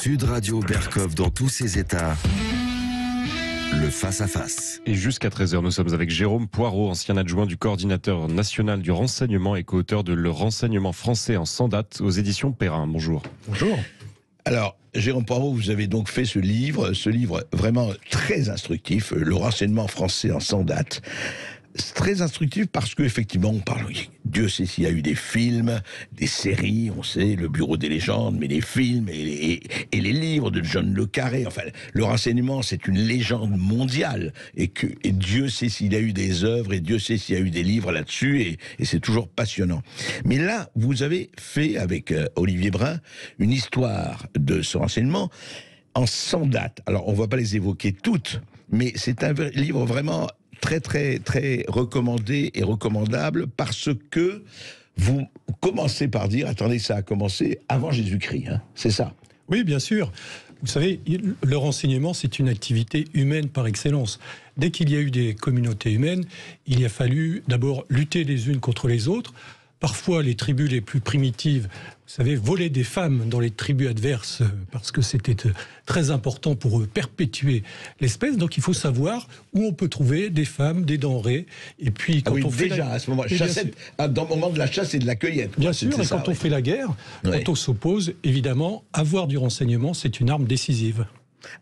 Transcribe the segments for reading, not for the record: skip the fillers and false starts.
Sud Radio Berkov dans tous ses états. Le face-à-face. Et jusqu'à 13h, nous sommes avec Jérôme Poirot, ancien adjoint du coordinateur national du renseignement et co-auteur de Le renseignement français en 100 dates aux éditions Perrin. Bonjour. Bonjour. Alors, Jérôme Poirot, vous avez donc fait ce livre vraiment très instructif, Le renseignement français en 100 dates. C'est très instructif parce qu'effectivement, on parle, Dieu sait s'il y a eu des films, des séries, on sait, Le Bureau des légendes, mais les films et les livres de John le Carré, enfin, le renseignement, c'est une légende mondiale, et Dieu sait s'il y a eu des œuvres, et Dieu sait s'il y a eu des livres là-dessus, et c'est toujours passionnant. Mais là, vous avez fait, avec Olivier Brun, une histoire de ce renseignement en 100 dates. Alors, on ne va pas les évoquer toutes, mais c'est un livre vraiment très, très, très recommandé et recommandable parce que vous commencez par dire, attendez, ça a commencé avant Jésus-Christ, hein, c'est ça? Oui, bien sûr. Vous savez, le renseignement, c'est une activité humaine par excellence. Dès qu'il y a eu des communautés humaines, il a fallu d'abord lutter les unes contre les autres. Parfois, les tribus les plus primitives, vous savez, volaient des femmes dans les tribus adverses parce que c'était très important pour eux, perpétuer l'espèce. Donc, il faut savoir où on peut trouver des femmes, des denrées. Et puis, quand on fait à ce moment, dans le moment de la chasse et de la cueillette. Bien sûr, et quand on fait la guerre, quand on s'oppose, évidemment, avoir du renseignement, c'est une arme décisive.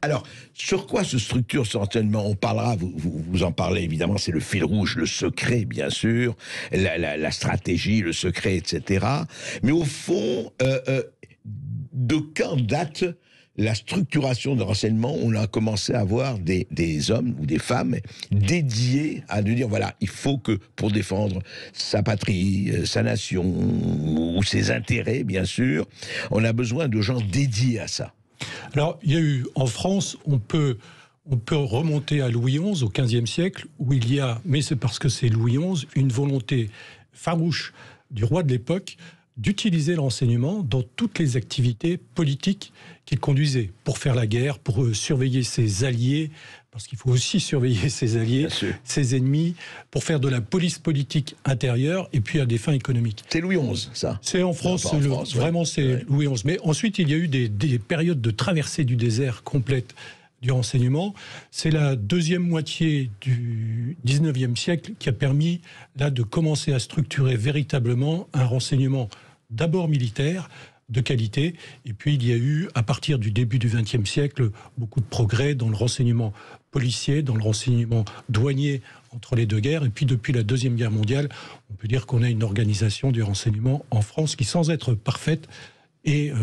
Alors, sur quoi se structure ce renseignement? On parlera, vous en parlez évidemment, c'est le fil rouge, le secret bien sûr, la stratégie, le secret, etc. Mais au fond, de quand date la structuration de renseignement? On a commencé à avoir des hommes ou des femmes dédiés à nous dire, voilà, il faut que pour défendre sa patrie, sa nation, ou ses intérêts bien sûr, on a besoin de gens dédiés à ça. Alors, il y a eu, en France, on peut remonter à Louis XI, au XVe siècle, où il y a, mais c'est parce que c'est Louis XI, une volonté farouche du roi de l'époque d'utiliser le renseignement dans toutes les activités politiques qu'il conduisait, pour faire la guerre, pour surveiller ses alliés, parce qu'il faut aussi surveiller ses alliés, ses ennemis, pour faire de la police politique intérieure, et puis à des fins économiques. C'est Louis XI, ça? C'est en France, vraiment c'est Louis XI. Mais ensuite, il y a eu des périodes de traversée du désert complète du renseignement. C'est la deuxième moitié du 19e siècle qui a permis là de commencer à structurer véritablement un renseignement d'abord militaire, de qualité, et puis il y a eu, à partir du début du XXe siècle, beaucoup de progrès dans le renseignement policier, dans le renseignement douanier entre les deux guerres, et puis depuis la Deuxième Guerre mondiale, on peut dire qu'on a une organisation du renseignement en France qui, sans être parfaite, est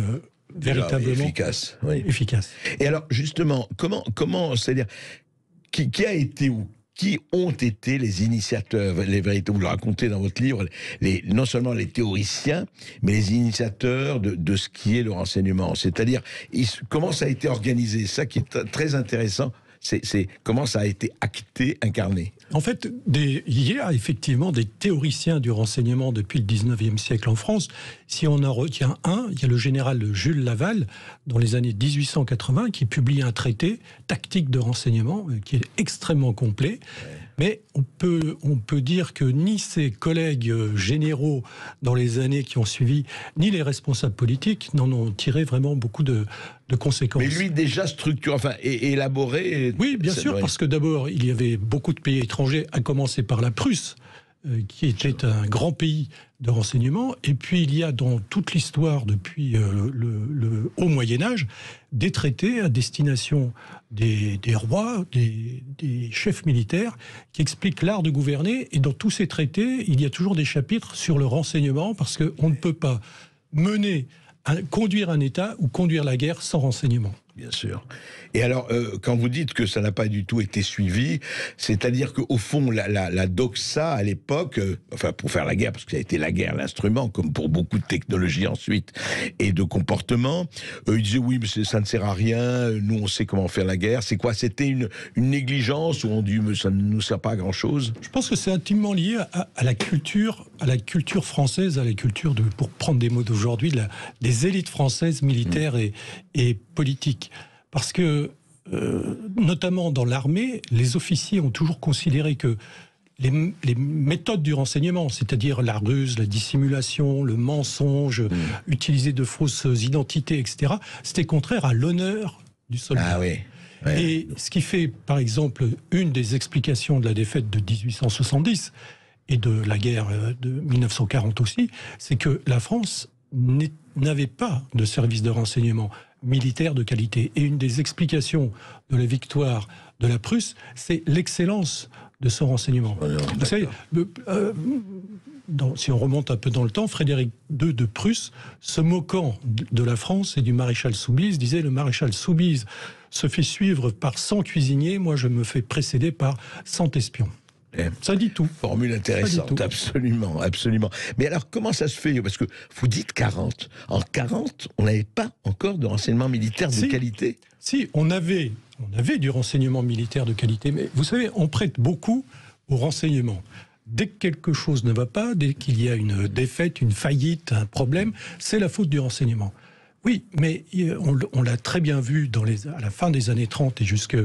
véritablement efficace. Et alors, justement, comment c'est-à-dire, qui a été où? Qui ont été les initiateurs, les véritables, vous le racontez dans votre livre, non seulement les théoriciens, mais les initiateurs de ce qui est le renseignement. C'est-à-dire, comment ça a été organisé? Ça qui est très intéressant, c'est comment ça a été acté, incarné. En fait, il y a effectivement des théoriciens du renseignement depuis le 19e siècle en France. Si on en retient un, il y a le général Jules Laval, dans les années 1880, qui publie un traité tactique de renseignement qui est extrêmement complet. Mais on peut dire que ni ses collègues généraux dans les années qui ont suivi, ni les responsables politiques n'en ont tiré vraiment beaucoup de conséquences. Mais lui déjà structure, enfin élaboré. Oui, bien sûr, parce que d'abord il y avait beaucoup de pays étrangers, à commencer par la Prusse, qui était un grand pays de renseignement, et puis il y a dans toute l'histoire depuis le Haut Moyen-Âge des traités à destination des rois, des chefs militaires qui expliquent l'art de gouverner, et dans tous ces traités il y a toujours des chapitres sur le renseignement, parce qu'on ne peut pas conduire un État ou conduire la guerre sans renseignement. Bien sûr. Et alors, quand vous dites que ça n'a pas du tout été suivi, c'est-à-dire qu'au fond, la doxa, à l'époque, enfin, pour faire la guerre, parce que ça a été la guerre, l'instrument, comme pour beaucoup de technologies ensuite, et de comportements, ils disaient, oui, mais ça ne sert à rien, nous, on sait comment faire la guerre. C'est quoi? C'était une négligence, où on dit, mais ça ne nous sert pas à grand-chose? Je pense que c'est intimement lié à la culture française, à la culture, pour prendre des mots d'aujourd'hui, des élites françaises militaires et politiques. Parce que, notamment dans l'armée, les officiers ont toujours considéré que les méthodes du renseignement, c'est-à-dire la ruse, la dissimulation, le mensonge, utiliser de fausses identités, etc., c'était contraire à l'honneur du soldat. Ah oui. Ouais. Et ce qui fait, par exemple, une des explications de la défaite de 1870 et de la guerre de 1940 aussi, c'est que la France n'avait pas de service de renseignement militaire de qualité. Et une des explications de la victoire de la Prusse, c'est l'excellence de son renseignement. Vous savez, si on remonte un peu dans le temps, Frédéric II de Prusse, se moquant de la France et du maréchal Soubise, disait: le maréchal Soubise se fait suivre par 100 cuisiniers, moi je me fais précéder par 100 espions. Ça dit tout. Formule intéressante, absolument, absolument. Mais alors, comment ça se fait? Parce que vous dites 40. En 40, on n'avait pas encore de renseignement militaire de qualité? Si, on avait du renseignement militaire de qualité, mais vous savez, on prête beaucoup au renseignement. Dès que quelque chose ne va pas, dès qu'il y a une défaite, une faillite, un problème, c'est la faute du renseignement. Oui, mais on l'a très bien vu à la fin des années 30 et jusque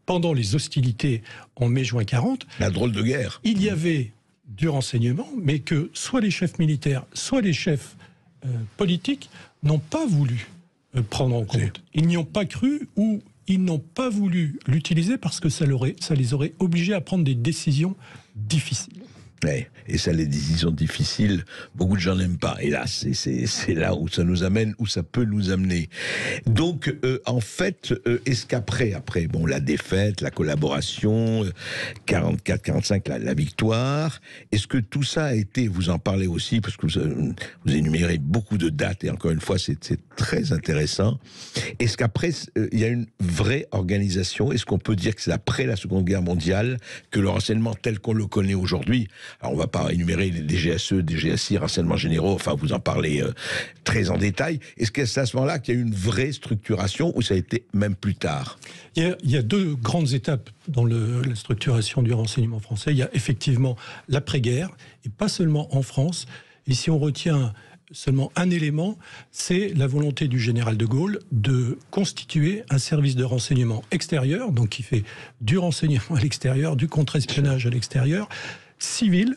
pendant les hostilités en mai-juin 40. La drôle de guerre. Il y avait du renseignement, mais que soit les chefs militaires, soit les chefs politiques n'ont pas voulu prendre en compte. Ils n'y ont pas cru ou ils n'ont pas voulu l'utiliser parce que ça les aurait obligés à prendre des décisions difficiles. Ouais, et ça, les décisions difficiles, beaucoup de gens n'aiment pas. Et là, c'est là où ça nous amène, où ça peut nous amener. Donc, en fait, est-ce qu'après, bon, la défaite, la collaboration, 44-45, la victoire, est-ce que tout ça a été, vous en parlez aussi, parce que vous énumérez beaucoup de dates, et encore une fois, c'est très intéressant. Est-ce qu'après, il y a une vraie organisation? Est-ce qu'on peut dire que c'est après la Seconde Guerre mondiale que le renseignement tel qu'on le connaît aujourd'hui, alors on ne va pas énumérer les DGSE, DGSI, renseignements généraux, enfin vous en parlez très en détail. Est-ce que c'est à ce moment-là qu'il y a eu une vraie structuration ou ça a été même plus tard? Il y a deux grandes étapes dans la structuration du renseignement français. Il y a effectivement l'après-guerre, et pas seulement en France. Et si on retient seulement un élément, c'est la volonté du général de Gaulle de constituer un service de renseignement extérieur, donc qui fait du renseignement à l'extérieur, du contre-espionnage à l'extérieur, civil,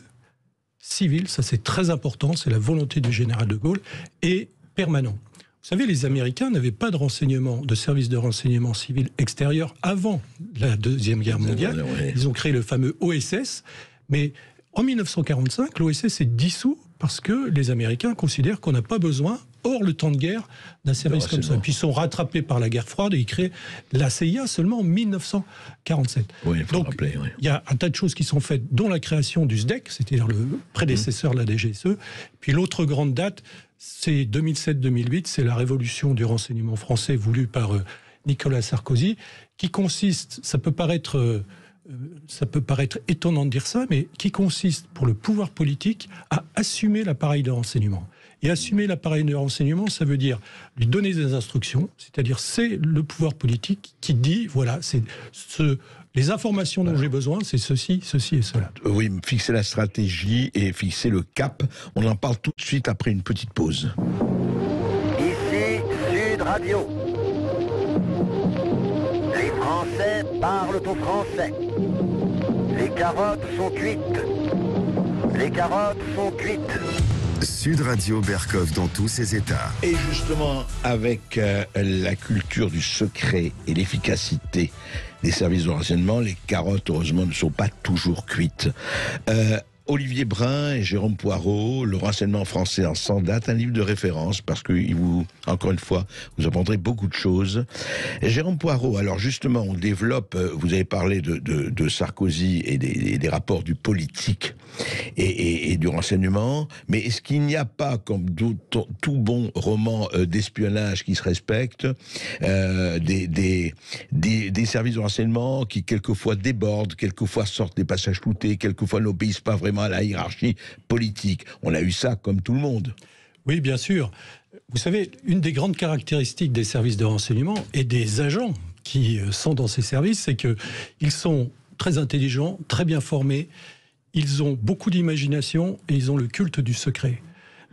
ça c'est très important, c'est la volonté du général de Gaulle, et permanent. Vous savez, les Américains n'avaient pas de service de renseignement civil extérieur avant la Deuxième Guerre mondiale. Ils ont créé le fameux OSS, mais en 1945, l'OSS est dissous parce que les Américains considèrent qu'on n'a pas besoin, hors le temps de guerre, d'un service comme ça. Et puis ils sont rattrapés par la guerre froide et ils créent la CIA seulement en 1947. Oui, il faut donc, rappeler. Oui. Il y a un tas de choses qui sont faites, dont la création du SDEC, c'est-à-dire le prédécesseur de la DGSE. Puis l'autre grande date, c'est 2007-2008, c'est la révolution du renseignement français voulue par Nicolas Sarkozy, qui consiste, ça peut paraître étonnant de dire ça, mais qui consiste pour le pouvoir politique à assumer l'appareil de renseignement. Et assumer l'appareil de renseignement, ça veut dire lui donner des instructions, c'est-à-dire c'est le pouvoir politique qui dit, voilà, c'est les informations dont j'ai besoin, c'est ceci et cela. Oui, fixer la stratégie et fixer le cap. On en parle tout de suite après une petite pause. Ici Sud Radio. Les Français parlent aux Français. Les carottes sont cuites. Les carottes sont cuites. Sud Radio Berkov dans tous ses états. Et justement, avec la culture du secret et l'efficacité des services de renseignement, les carottes, heureusement, ne sont pas toujours cuites. Olivier Brun et Jérôme Poirot, le renseignement français en 100 dates, un livre de référence, parce que encore une fois, vous apprendrez beaucoup de choses. Et Jérôme Poirot, alors justement, on développe, vous avez parlé de Sarkozy et des rapports du politique et du renseignement, mais est-ce qu'il n'y a pas, comme tout bon roman d'espionnage qui se respecte, des services de renseignement qui quelquefois débordent, quelquefois sortent des passages floutés, quelquefois n'obéissent pas vraiment à la hiérarchie politique? On a eu ça comme tout le monde. Oui, bien sûr. Vous savez, une des grandes caractéristiques des services de renseignement et des agents qui sont dans ces services, c'est qu'ils sont très intelligents, très bien formés, ils ont beaucoup d'imagination et ils ont le culte du secret.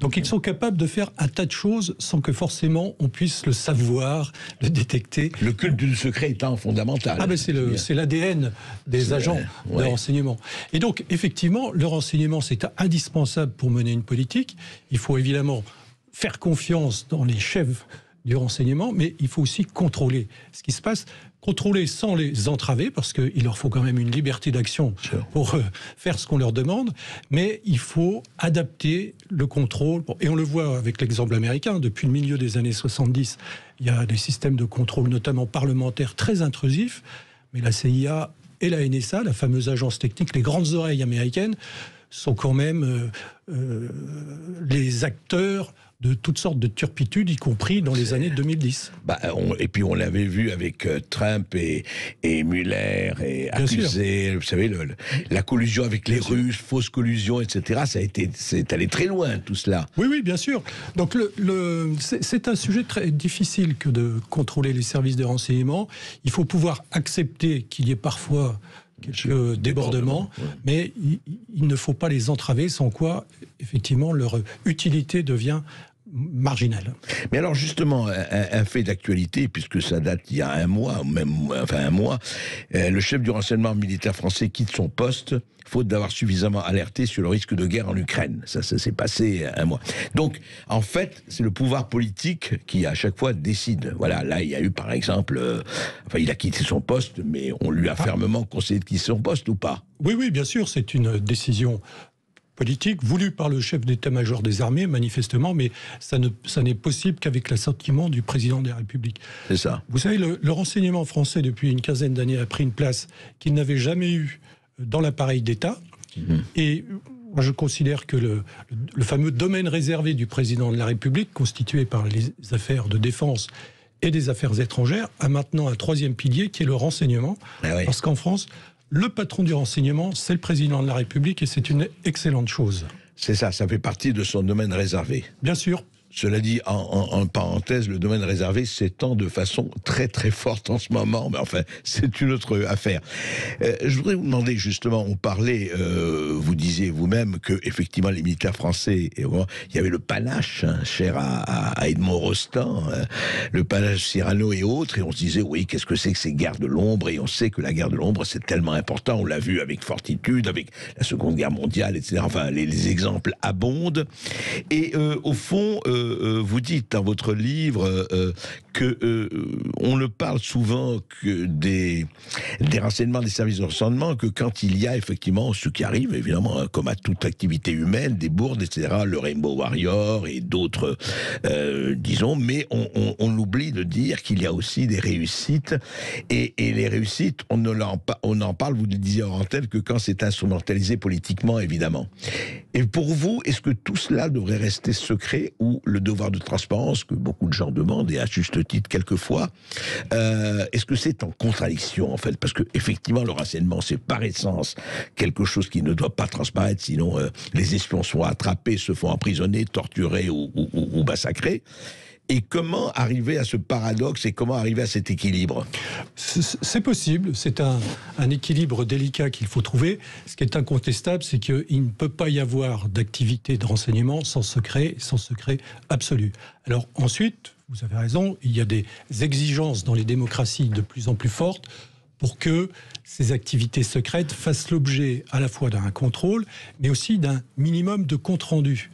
Donc ils sont capables de faire un tas de choses sans que forcément on puisse le savoir, le détecter. Le culte du secret étant fondamental. Ah ben c'est l'ADN des agents de renseignement. Et donc effectivement, le renseignement c'est indispensable pour mener une politique. Il faut évidemment faire confiance dans les chefs du renseignement, mais il faut aussi contrôler ce qui se passe, contrôler sans les entraver, parce qu'il leur faut quand même une liberté d'action pour faire ce qu'on leur demande, mais il faut adapter le contrôle, et on le voit avec l'exemple américain, depuis le milieu des années 70, il y a des systèmes de contrôle, notamment parlementaires, très intrusifs, mais la CIA et la NSA, la fameuse agence technique, les grandes oreilles américaines, sont quand même les acteurs de toutes sortes de turpitudes, y compris dans les années 2010. Et puis on l'avait vu avec Trump et Mueller, et accusé, vous savez, la collusion avec les Russes, fausse collusion, etc. C'est allé très loin, tout cela. Oui, bien sûr. Donc c'est un sujet très difficile que de contrôler les services de renseignement. Il faut pouvoir accepter qu'il y ait parfois quelques débordements, mais il ne faut pas les entraver, sans quoi, effectivement, leur utilité devient marginale. Mais alors justement, un fait d'actualité, puisque ça date il y a un mois, le chef du renseignement militaire français quitte son poste, faute d'avoir suffisamment alerté sur le risque de guerre en Ukraine. Ça s'est passé un mois. Donc, en fait, c'est le pouvoir politique qui, à chaque fois, décide. Voilà, là, il y a eu, par exemple... il a quitté son poste, mais on lui a fermement conseillé de quitter son poste, ou pas? Oui, bien sûr, c'est une décision politique voulue par le chef d'état-major des armées, manifestement, mais ça n'est possible qu'avec l'assentiment du président de la République. C'est ça. Vous savez, le renseignement français, depuis une quinzaine d'années, a pris une place qu'il n'avait jamais eue dans l'appareil d'État. Et moi, je considère que le fameux domaine réservé du président de la République, constitué par les affaires de défense et des affaires étrangères, a maintenant un troisième pilier qui est le renseignement. Parce qu'en France, le patron du renseignement, c'est le président de la République, et c'est une excellente chose. C'est ça fait partie de son domaine réservé. Bien sûr. Cela dit, en parenthèse, le domaine réservé s'étend de façon très très forte en ce moment, mais enfin, c'est une autre affaire. Je voudrais vous demander, justement, on parlait, vous disiez vous-même que effectivement les militaires français, il y avait le panache, cher à Edmond Rostand, le panache Cyrano et autres, et on se disait, oui, qu'est-ce que c'est que ces guerres de l'ombre? Et on sait que la guerre de l'ombre, c'est tellement important, on l'a vu avec fortitude, avec la Seconde Guerre mondiale, etc. Enfin, les exemples abondent. Et au fond... vous dites dans votre livre que on ne parle souvent que des renseignements des services de renseignement que quand il y a effectivement ce qui arrive, évidemment, comme à toute activité humaine, des bourdes, etc., le Rainbow Warrior et d'autres, disons, mais on oublie de dire qu'il y a aussi des réussites, et les réussites, on n'en parle, vous le disiez en antenne, que quand c'est instrumentalisé politiquement, évidemment. Et pour vous, est-ce que tout cela devrait rester secret, ou le devoir de transparence que beaucoup de gens demandent, et à juste titre quelquefois, est-ce que c'est en contradiction, en fait? Parce que effectivement, le renseignement, c'est par essence quelque chose qui ne doit pas transparaître, sinon les espions sont attrapés, se font emprisonner, torturer ou massacrer. Et comment arriver à ce paradoxe, et comment arriver à cet équilibre? C'est possible, c'est un équilibre délicat qu'il faut trouver. Ce qui est incontestable, c'est qu'il ne peut pas y avoir d'activité de renseignement sans secret absolu. Alors ensuite, vous avez raison, il y a des exigences dans les démocraties de plus en plus fortes pour que ces activités secrètes fassent l'objet à la fois d'un contrôle, mais aussi d'un minimum de compte-rendu.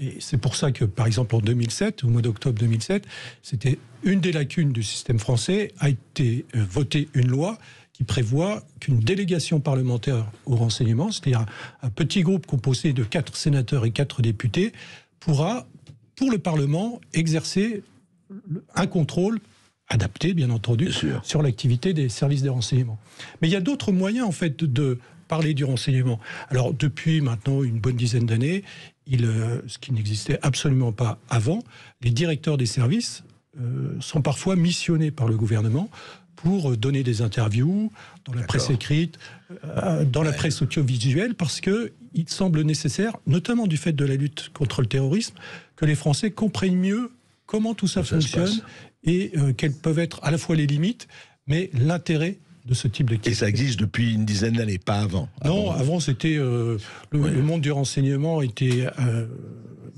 Et c'est pour ça que, par exemple, en 2007, au mois d'octobre 2007, c'était une des lacunes du système français, a été votée une loi qui prévoit qu'une délégation parlementaire au renseignement, c'est-à-dire un petit groupe composé de 4 sénateurs et 4 députés, pourra, pour le Parlement, exercer un contrôle adapté, bien entendu, sur l'activité des services de renseignement. Mais il y a d'autres moyens, en fait, de parler du renseignement. Alors, depuis maintenant une bonne dizaine d'années, ce qui n'existait absolument pas avant, les directeurs des services sont parfois missionnés par le gouvernement pour donner des interviews dans la presse écrite, dans la presse audiovisuelle, parce qu'il semble nécessaire, notamment du fait de la lutte contre le terrorisme, que les Français comprennent mieux comment tout ça fonctionne et quelles peuvent être à la fois les limites, mais l'intérêt de ce type d'activité. Et ça existe depuis une dizaine d'années, pas avant. Non, avant c'était le monde du renseignement était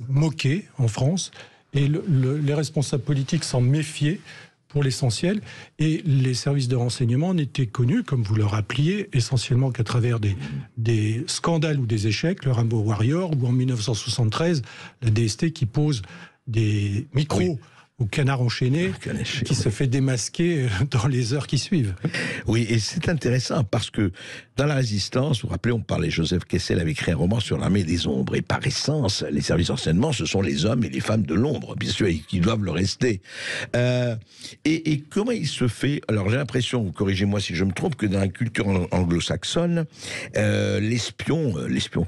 moqué en France et les responsables politiques s'en méfiaient pour l'essentiel, et les services de renseignement n'étaient connus, comme vous le rappeliez, essentiellement qu'à travers des scandales ou des échecs, le Rainbow Warrior, ou en 1973, la DST qui pose des micros au canard enchaîné, qui se fait démasquer dans les heures qui suivent. Oui, et c'est intéressant parce que dans la Résistance, vous vous rappelez, on parlait, Joseph Kessel avait écrit un roman sur l'armée des ombres, et par essence, les services de renseignement, ce sont les hommes et les femmes de l'ombre, bien sûr, et qui doivent le rester. Et comment il se fait, alors j'ai l'impression, corrigez-moi si je me trompe, que dans la culture anglo-saxonne, l'espion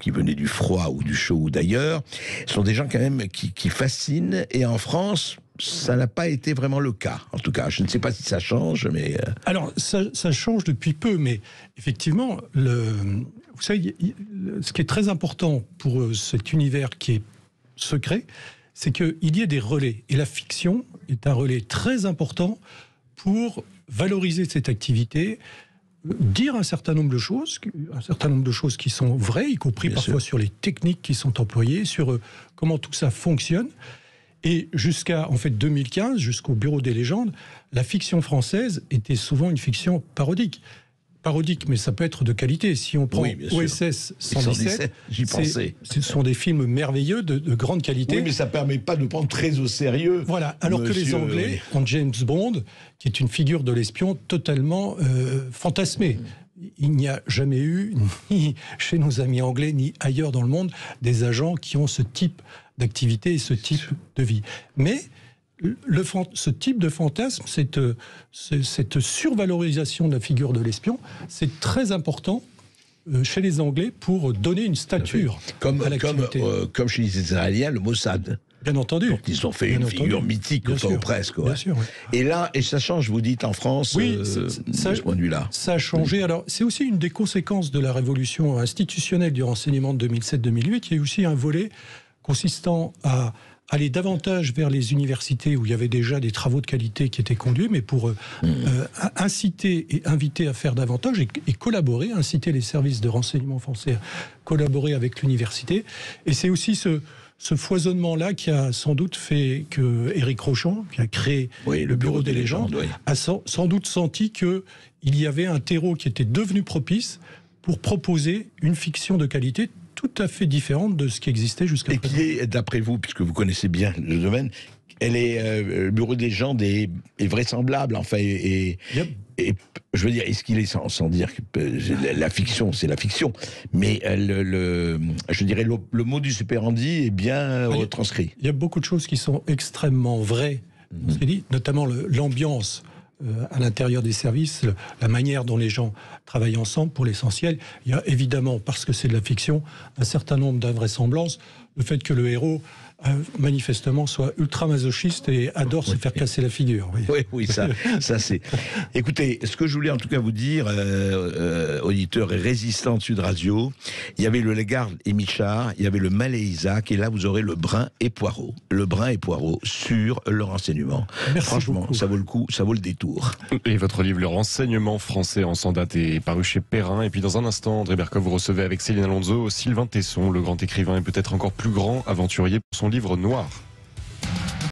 qui venait du froid ou du chaud ou d'ailleurs, sont des gens quand même qui fascinent, et en France, ça n'a pas été vraiment le cas. En tout cas, je ne sais pas si ça change, mais... Alors, ça change depuis peu, mais effectivement, vous savez, ce qui est très important pour cet univers qui est secret, c'est qu'il y ait des relais. Et la fiction est un relais très important pour valoriser cette activité, dire un certain nombre de choses qui sont vraies, y compris bien parfois sûr. Sur les techniques qui sont employées, sur comment tout ça fonctionne. Et jusqu'à, en fait, 2015, jusqu'au Bureau des légendes, la fiction française était souvent une fiction parodique. Parodique, mais ça peut être de qualité. Si on prend OSS 117, j'y pensais. Ce sont des films merveilleux, de grande qualité. Oui, mais ça ne permet pas de prendre très au sérieux. Voilà, alors que les Anglais ont James Bond, qui est une figure de l'espion totalement fantasmée. Il n'y a jamais eu, ni chez nos amis anglais, ni ailleurs dans le monde, des agents qui ont ce type d'activité et ce type de vie. Mais ce type de fantasme, cette survalorisation de la figure de l'espion, c'est très important chez les Anglais pour donner une stature à l'activité. Comme chez les Israéliens, le Mossad. Bien entendu. Donc ils ont fait une figure mythique, ou presque. Ouais. Bien sûr, oui. Et là, et ça change, vous dites, en France, de ce point de vue-là. Ça a changé. Alors, c'est aussi une des conséquences de la révolution institutionnelle du renseignement de 2007-2008. Il y a eu aussi un volet consistant à aller davantage vers les universités où il y avait déjà des travaux de qualité qui étaient conduits, mais pour inciter et inviter à faire davantage et collaborer, inciter les services de renseignement français à collaborer avec l'université. Et c'est aussi ce foisonnement-là qui a sans doute fait que Éric Rochon, qui a créé le Bureau des légendes, a sans doute senti qu'il y avait un terreau qui était devenu propice pour proposer une fiction de qualité tout à fait différente de ce qui existait jusqu'à présent. Et qui est, d'après vous, puisque vous connaissez bien le domaine, le Bureau des légendes est vraisemblable, enfin, et je veux dire, est-ce qu'il est, sans dire que la fiction, c'est la fiction, mais je dirais le modus operandi est bien retranscrit. Il y a beaucoup de choses qui sont extrêmement vraies, notamment l'ambiance à l'intérieur des services, la manière dont les gens travaillent ensemble pour l'essentiel. Il y a évidemment, parce que c'est de la fiction, un certain nombre d'invraisemblances. Le fait que le héros, manifestement, soit ultra-masochiste et adore se faire casser la figure. Oui, ça c'est... Écoutez, ce que je voulais en tout cas vous dire, auditeurs et résistants de Sud Radio, il y avait le Lagarde et Michard, il y avait le Malais Isaac, et là vous aurez le Brun et Poirot. Le Brun et Poirot sur le renseignement. Merci Franchement, beaucoup. Ça vaut le coup, ça vaut le détour. Et votre livre, Le renseignement français en 100 dates, est paru chez Perrin. Et puis dans un instant, André Berkoff, vous recevez avec Céline Alonso Sylvain Tesson, le grand écrivain et peut-être encore plus grand aventurier pour son livre Noir.